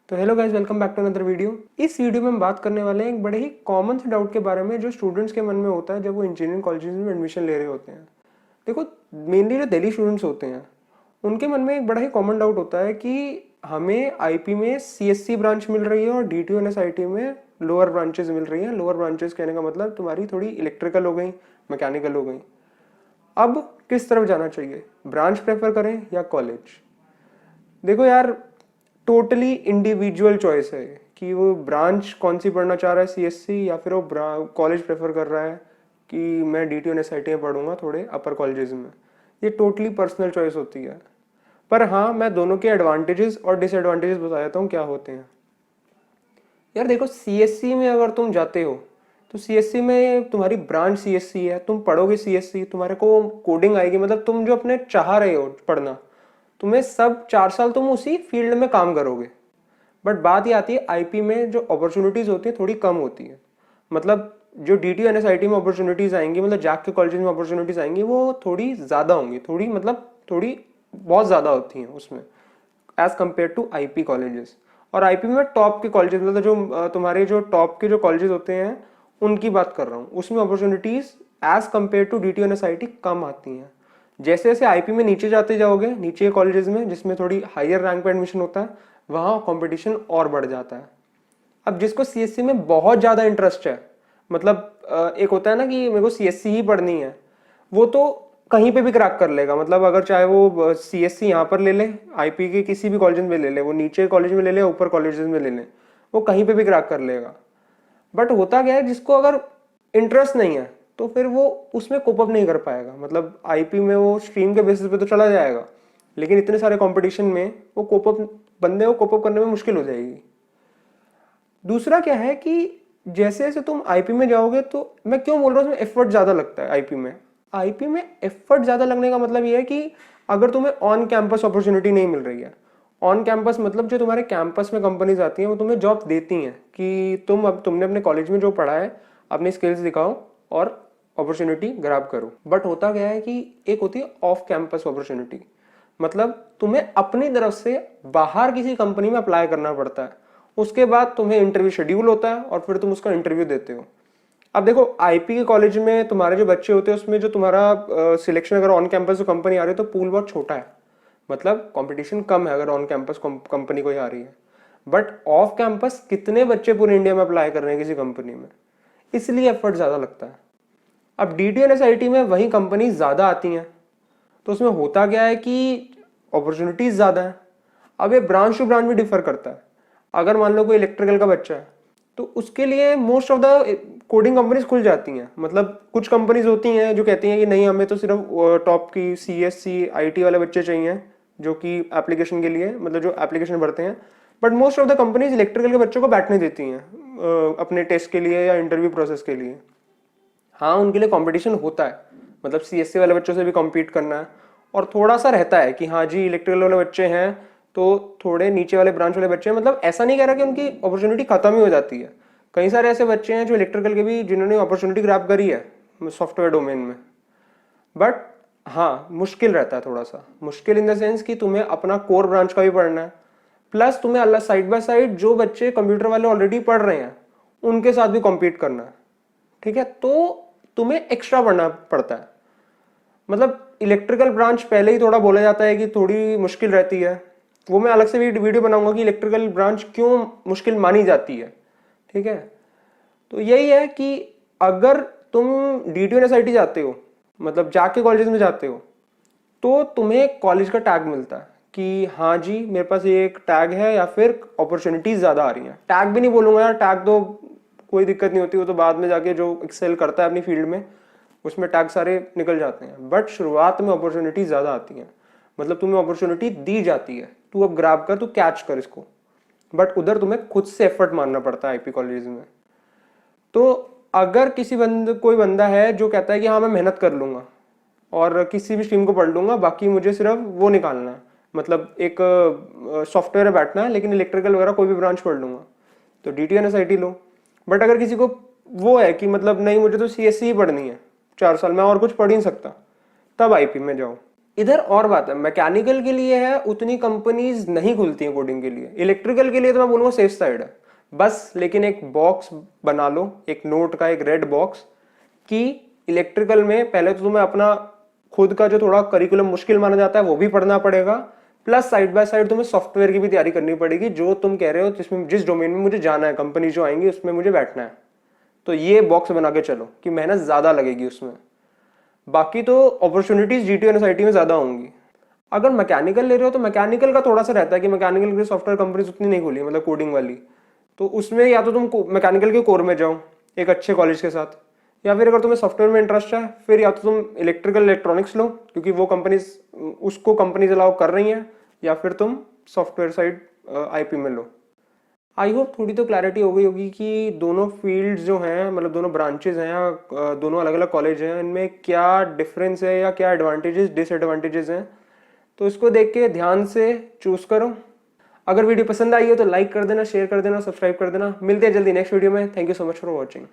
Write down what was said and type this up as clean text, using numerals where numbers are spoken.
तो hello guys, welcome back to another video. इस video में हम बात करने वाले हैं एक बड़े ही कॉमन से डाउट के बारे में जो स्टूडेंट्स के मन में होता है जब वो इंजीनियरिंग कॉलेजेस में एडमिशन ले रहे होते हैं। देखो, मेनली जो दिल्ली स्टूडेंट्स होते हैं उनके मन में एक बड़ा ही कॉमन डाउट होता है कि हमें आईपी में सीएससी ब्रांच मिल रही है और डीटीयू एनएसआईटी में लोअर ब्रांचेस मिल रही हैं। लोअर ब्रांचेस कहने का मतलब तुम्हारी थोड़ी इलेक्ट्रिकल हो गई, मैकेनिकल हो गई। अब किस तरफ जाना चाहिए, ब्रांच प्रेफर करें या कॉलेज? देखो यार, टोटली इंडिविजुअल चॉइस है कि वो ब्रांच कौन सी पढ़ना चाह रहा है, सीएससी या फिर वो कॉलेज प्रेफर कर रहा है कि मैं डीटीयू एनएसआईटी में पढ़ूंगा थोड़े अपर कॉलेजेस में। ये टोटली पर्सनल चॉइस होती है। पर हाँ, मैं दोनों के एडवांटेजेस और डिसएडवांटेजेस बता देता हूँ क्या होते हैं। यार देखो, सीएससी में अगर तुम जाते हो तो सीएससी में तुम्हारी ब्रांच सीएससी है, तुम पढ़ोगे सीएससी, तुम्हारे को कोडिंग आएगी, मतलब तुम जो अपने चाह रहे हो पढ़ना, तुम्हें सब 4 साल तुम उसी फील्ड में काम करोगे। बट बात ये आती है आईपी में जो अपॉर्चुनिटीज होती है थोड़ी कम होती है। मतलब जो डीटीयू एनएसआईटी में अपॉर्चुनिटीज आएंगी, मतलब जाक के कॉलेज में अपॉर्चुनिटीज आएंगी, वो थोड़ी ज्यादा होंगी, थोड़ी मतलब थोड़ी बहुत ज्यादा होती हैं उसमें as compare to IP colleges. और आईपी में टॉप के कॉलेजेस, मतलब जो तुम्हारे जो टॉप के जो कॉलेजेस होते हैं उनकी बात कर रहा हूँ, उसमें opportunities as compare to DTU NSIT कम आती हैं। जैसे जैसे आईपी में नीचे जाते जाओगे, नीचे के कॉलेजेस में जिसमें थोड़ी हायर रैंक पे एडमिशन होता है, वहाँ कंपटीशन और बढ़ जाता है। अब जिसको सीएससी में बहुत ज़्यादा इंटरेस्ट है, मतलब एक होता है ना कि मेरे को सीएससी ही पढ़नी है, वो तो कहीं पे भी क्रैक कर लेगा। मतलब अगर चाहे वो सीएससी यहाँ पर ले ले, आईपी के किसी भी कॉलेज में ले ले, वो नीचे कॉलेज में ले ले, ऊपर कॉलेजेस में ले ले, वो कहीं पे भी क्रैक कर लेगा। बट होता क्या है, जिसको अगर इंटरेस्ट नहीं है तो फिर वो उसमें कोप अप नहीं कर पाएगा। मतलब आईपी में वो स्ट्रीम के बेसिस पे तो चला जाएगा, लेकिन इतने सारे कंपटीशन में वो कोप अप, बंदे को कोप अप करने में मुश्किल हो जाएगी। दूसरा क्या है कि जैसे जैसे तुम आईपी में जाओगे, तो मैं क्यों बोल रहा हूँ उसमें एफर्ट ज्यादा लगता है। आईपी में एफर्ट ज्यादा लगने का मतलब ये है कि अगर तुम्हें ऑन कैंपस अपॉर्चुनिटी नहीं मिल रही है, ऑन कैंपस मतलब जो तुम्हारे कैंपस में कंपनीज आती हैं वो तुम्हें जॉब देती हैं कि तुमने अपने कॉलेज में जो पढ़ा है अपनी स्किल्स दिखाओ और अपॉर्चुनिटी ग्रैब करो। बट होता क्या है कि एक होती है ऑफ कैंपस अपॉर्चुनिटी, मतलब तुम्हें अपनी तरफ से बाहर किसी कंपनी में अप्लाई करना पड़ता है, उसके बाद तुम्हें इंटरव्यू शेड्यूल होता है और फिर तुम उसका इंटरव्यू देते हो। अब देखो, आईपी के कॉलेज में तुम्हारे जो बच्चे होते हैं उसमें जो तुम्हारा सिलेक्शन अगर ऑन कैंपस जो कंपनी आ रही है तो पूल बहुत छोटा है, मतलब कंपटीशन कम है अगर ऑन कैंपस कंपनी कोई आ रही है। बट ऑफ कैंपस कितने बच्चे पूरे इंडिया में अप्लाई कर रहे हैं किसी कंपनी में, इसलिए एफर्ट ज्यादा लगता है। अब डीटीयू एनएसआईटी में वही कंपनी ज्यादा आती हैं, तो उसमें होता क्या है कि अपॉर्चुनिटीज ज्यादा है। अब ये ब्रांच टू ब्रांच भी डिफर करता है। अगर मान लो कोई इलेक्ट्रिकल का बच्चा है तो उसके लिए most of the coding companies खुल जाती हैं। मतलब कुछ कंपनीज होती हैं जो कहती हैं कि नहीं, हमें तो सिर्फ टॉप की सीएससी आईटी वाले बच्चे चाहिए जो कि एप्लीकेशन के लिए, मतलब जो एप्लीकेशन भरते हैं। But most of the companies electrical के बच्चों को बैठने देती हैं अपने टेस्ट के लिए या इंटरव्यू प्रोसेस के लिए। हाँ, उनके लिए कंपटीशन होता है, मतलब सीएससी वाले बच्चों से भी कम्पीट करना है, और थोड़ा सा रहता है कि हाँ जी इलेक्ट्रिकल वाले बच्चे हैं तो थोड़े नीचे वाले ब्रांच वाले बच्चे हैं। मतलब ऐसा नहीं कह रहा कि उनकी अपॉर्चुनिटी खत्म ही हो जाती है। कई सारे ऐसे बच्चे हैं जो इलेक्ट्रिकल के भी, जिन्होंने अपॉर्चुनिटी ग्रैब करी है सॉफ्टवेयर डोमेन में। बट हाँ, मुश्किल रहता है, थोड़ा सा मुश्किल इन द सेंस कि तुम्हें अपना कोर ब्रांच का भी पढ़ना है, प्लस तुम्हें अल्लाह साइड बाय साइड जो बच्चे कंप्यूटर वाले ऑलरेडी पढ़ रहे हैं उनके साथ भी कॉम्पीट करना है। ठीक है, तो तुम्हें एक्स्ट्रा पढ़ना पड़ता है। मतलब इलेक्ट्रिकल ब्रांच पहले ही थोड़ा बोला जाता है कि थोड़ी मुश्किल रहती है, वो मैं अलग से वीडियो बनाऊंगा कि इलेक्ट्रिकल ब्रांच क्यों मुश्किल मानी जाती है। ठीक है, तो यही है कि अगर तुम डीटीयू एनएसआईटी जाते हो, मतलब जाके कॉलेजेस में जाते हो, तो तुम्हें कॉलेज का टैग मिलता है कि हाँ जी मेरे पास ये एक टैग है, या फिर अपॉर्चुनिटीज ज्यादा आ रही हैं। टैग भी नहीं बोलूंगा यार, टैग तो कोई दिक्कत नहीं होती, वो तो बाद में जाके जो एक्सेल करता है अपनी फील्ड में उसमें टैग सारे निकल जाते हैं। बट शुरुआत में अपॉर्चुनिटी ज्यादा आती हैं, मतलब तुम्हें अपॉर्चुनिटी दी जाती है, तू अब ग्रैब कर, तू कैच कर इसको। बट उधर तुम्हें खुद से एफर्ट मानना पड़ता है आईपी कॉलेज में। तो अगर कोई बंदा है जो कहता है कि हाँ मैं मेहनत कर लूंगा और किसी भी स्ट्रीम को पढ़ लूंगा, बाकी मुझे सिर्फ वो निकालना है, मतलब एक सॉफ्टवेयर में बैठना है, लेकिन इलेक्ट्रिकल वगैरह कोई भी ब्रांच पढ़ लूंगा, तो डीटीयू एनएसआईटी लो। बट अगर किसी को वो है कि मतलब नहीं, मुझे तो सीएससी ही पढ़नी है 4 साल में और कुछ पढ़ ही नहीं सकता, तब आईपी में जाओ। इधर और बात है, मैकेनिकल के लिए है उतनी कंपनीज नहीं खुलती हैं कोडिंग के लिए, इलेक्ट्रिकल के लिए तो मैं बोलूँगा सेफ साइड है बस। लेकिन एक बॉक्स बना लो, एक नोट का एक रेड बॉक्स, कि इलेक्ट्रिकल में पहले तो तुम्हें अपना खुद का जो थोड़ा करिकुलम मुश्किल माना जाता है वो भी पढ़ना पड़ेगा, प्लस साइड बाय साइड तुम्हें सॉफ्टवेयर की भी तैयारी करनी पड़ेगी, जो तुम कह रहे हो जिसमें जिस डोमेन में मुझे जाना है, कंपनी जो आएंगी उसमें मुझे बैठना है। तो ये बॉक्स बना के चलो कि मेहनत ज़्यादा लगेगी उसमें। बाकी तो अपॉर्चुनिटीज जीटीयू एनएसआईटी में ज़्यादा होंगी। अगर मैकेनिकल ले रहे हो तो मैकेनिकल का थोड़ा सा रहता है कि मैकेनिकल की सॉफ्टवेयर कंपनीज उतनी नहीं खुली, मतलब कोडिंग वाली। तो उसमें या तो तुम मैकेनिकल के कोर में जाओ एक अच्छे कॉलेज के साथ, या फिर अगर तुम्हें सॉफ्टवेयर में इंटरेस्ट है फिर या तो तुम इलेक्ट्रिकल इलेक्ट्रॉनिक्स लो क्योंकि वो कंपनीज उसको कंपनीज अलाउ कर रही हैं, या फिर तुम सॉफ्टवेयर साइड आईपी में लो। आई होप थोड़ी तो क्लैरिटी हो गई होगी कि दोनों फील्ड्स जो हैं, मतलब दोनों ब्रांचेज हैं या दोनों अलग अलग कॉलेज हैं, इनमें क्या डिफरेंस है या क्या एडवांटेजेस डिसएडवांटेजेस हैं। तो इसको देख के ध्यान से चूज करो। अगर वीडियो पसंद आई हो तो लाइक कर देना, शेयर कर देना, सब्सक्राइब कर देना। मिलते हैं जल्दी नेक्स्ट वीडियो में। Thank you so much for watching.